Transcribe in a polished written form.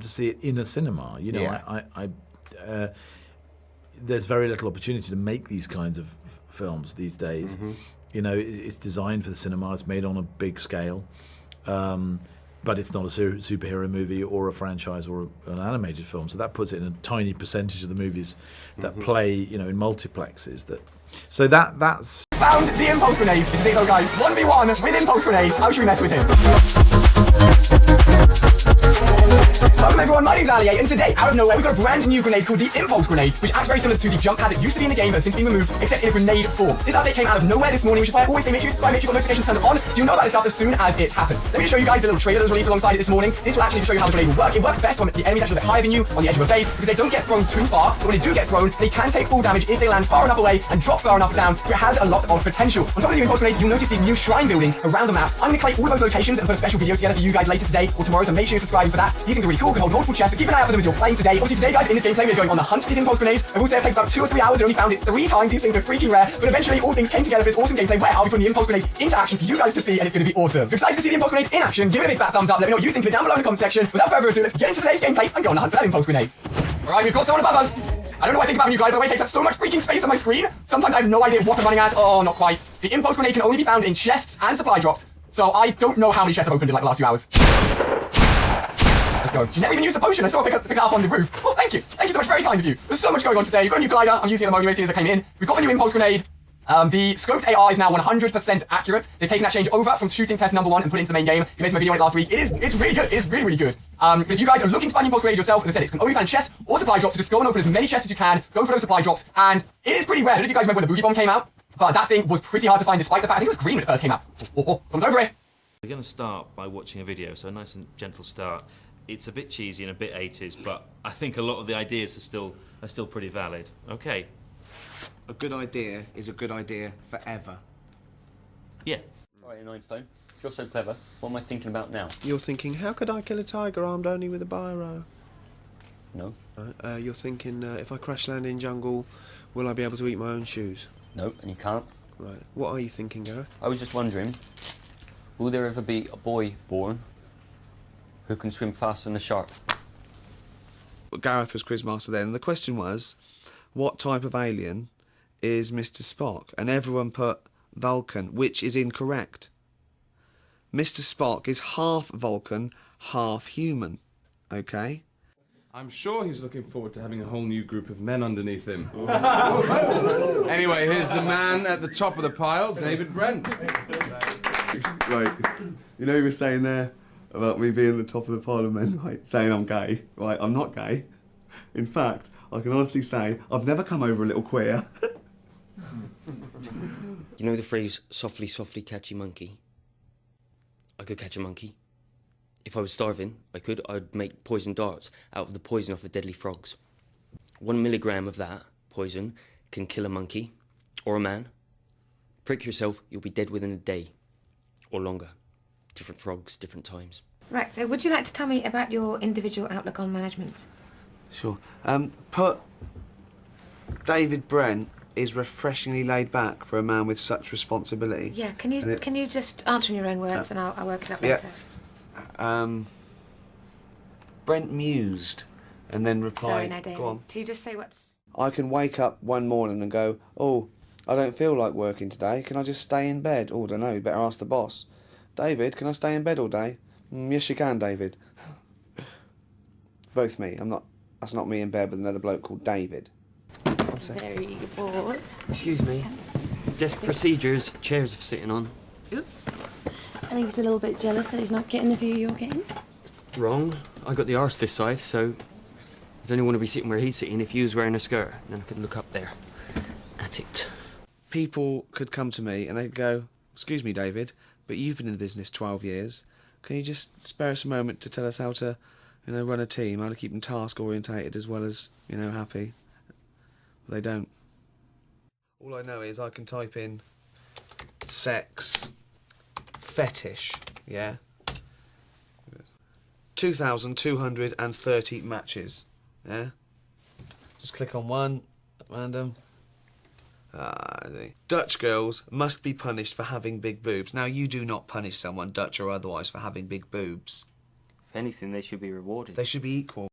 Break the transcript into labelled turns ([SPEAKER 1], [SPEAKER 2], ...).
[SPEAKER 1] to see it in a cinema. You know,
[SPEAKER 2] Yeah.
[SPEAKER 1] There's very little opportunity to make these kinds of films these days. You know, it's designed for the cinema. It's made on a big scale, but it's not a superhero movie or a franchise or an animated film. So that puts it in a tiny percentage of the movies that play, you know, in multiplexes. So that's.
[SPEAKER 3] Found the impulse grenades. This is it though, guys. 1v1 with impulse grenades. How should we mess with him? Welcome everyone, my name's Ali, and today, out of nowhere, we've got a brand new grenade called the Impulse Grenade, which acts very similar to the jump pad that used to be in the game but has since been removed, except in a grenade form. This update came out of nowhere this morning, which is why I always say make sure you subscribe, make sure you've got notifications turned on, so you'll know about this stuff as soon as it's happened. Let me just show you guys the little trailer that was released alongside it this morning. This will actually show you how the grenade will work. It works best when the enemy's actually a bit higher than you, on the edge of a base, because they don't get thrown too far, but when they do get thrown, they can take full damage if they land far enough away and drop far enough down, so it has a lot of potential. On top of the new Impulse Grenades, you'll notice these new shrine buildings around the map. I'm going to collate all of those locations and put a special video together for you guys later today or tomorrow, so make sure you're subscribing for that. These things are really cool, can hold multiple chests, so keep an eye out for them as you're playing today. Obviously today, guys, in this gameplay, we're going on the hunt for these impulse grenades. I will say I played for about 2 or 3 hours and only found it 3 times. These things are freaking rare, but eventually all things came together for this awesome gameplay where I'll be putting the impulse grenade into action for you guys to see, and it's going to be awesome. If you're excited to see the impulse grenade in action, give it a big fat thumbs up. Let me know what you think of it down below in the comment section. Without further ado, let's get into today's gameplay and go on the hunt for that impulse grenade. Alright, we've got someone above us. I don't know what I think about when you glide, but the way it takes up so much freaking space on my screen. Sometimes I have no idea what I'm running at. Oh, not quite. The impulse grenade can only be found in chests and supply drops, so I don't know how many chests I've opened in like the last few hours. Let's go. She never even used the potion. I saw her pick it up on the roof. Well, thank you. Thank you so much. Very kind of you. There's so much going on today. You've got a new glider. I'm using it at the moment as soon as I came in. We've got the new impulse grenade. The scoped AR is now 100% accurate. They've taken that change over from shooting test number 1 and put it into the main game. You made my video on it last week. It's really good. It's really, really good. But if you guys are looking to find the impulse grenade yourself, as I said, it's only found in chests or supply drops, so just go and open as many chests as you can. Go for those supply drops. And it is pretty rare. I don't know if you guys remember when the Boogie Bomb came out, but that thing was pretty hard to find despite the fact I think it was green when it first came out. Someone's over here.
[SPEAKER 4] We're going to start by watching a video, so a nice and gentle start. It's a bit cheesy and a bit 80s, but I think a lot of the ideas are still pretty valid. Okay.
[SPEAKER 2] A good idea is a good idea forever.
[SPEAKER 4] Yeah.
[SPEAKER 5] Alright, Einstein, if you're so clever, what am I thinking about now?
[SPEAKER 6] You're thinking, how could I kill a tiger armed only with a biro?
[SPEAKER 5] No.
[SPEAKER 6] You're thinking, if I crash land in jungle, will I be able to eat my own shoes?
[SPEAKER 5] No, and you can't.
[SPEAKER 6] Right. What are you thinking, Gareth?
[SPEAKER 5] I was just wondering, will there ever be a boy born who can swim faster than a shark?
[SPEAKER 6] Well, Gareth was quizmaster then, and the question was, what type of alien is Mr. Spock? And everyone put Vulcan, which is incorrect. Mr. Spock is half Vulcan, half human. Okay?
[SPEAKER 7] I'm sure he's looking forward to having a whole new group of men underneath him. Anyway, here's the man at the top of the pile, David Brent.
[SPEAKER 8] Right, you know you were saying there about me being the top of the pile of men, right, saying I'm gay. Right, I'm not gay. In fact, I can honestly say I've never come over a little queer.
[SPEAKER 9] You know the phrase, softly, softly catch a monkey? I could catch a monkey. If I was starving, I'd make poison darts out of the poison off of deadly frogs. 1 milligram of that poison can kill a monkey or a man. Prick yourself, you'll be dead within a day or longer. Different frogs, different times.
[SPEAKER 10] Right, so would you like to tell me about your individual outlook on management?
[SPEAKER 6] Sure. Put David Brent is refreshingly laid back for a man with such responsibility.
[SPEAKER 10] Yeah, can you just answer in your own words and I'll work it up later.
[SPEAKER 6] Brent mused and then replied.
[SPEAKER 10] Sorry, no, David.
[SPEAKER 6] Go on.
[SPEAKER 10] Do you just say what's...
[SPEAKER 6] I can wake up one morning and go, oh, I don't feel like working today. Can I just stay in bed? Oh, I don't know, you better ask the boss. David, can I stay in bed all day? Yes, you can, David. Both me. That's not me in bed with another bloke called David.
[SPEAKER 10] Very bored.
[SPEAKER 9] Excuse me. Desk procedures, chairs for sitting on.
[SPEAKER 11] I think he's a little bit jealous that he's not getting the view you're getting.
[SPEAKER 9] Wrong. I got the arse this side, so I'd only want to be sitting where he's sitting if he was wearing a skirt. Then I could look up there. At it.
[SPEAKER 6] People could come to me and they'd go, excuse me, David, but you've been in the business 12 years. Can you just spare us a moment to tell us how to, run a team, how to keep them task-orientated as well as, happy? They don't. All I know is I can type in sex fetish, yeah? 2,230 matches, yeah? Just click on one, random. Dutch girls must be punished for having big boobs. Now, you do not punish someone, Dutch or otherwise, for having big boobs.
[SPEAKER 5] If anything, they should be rewarded.
[SPEAKER 6] They should be equal.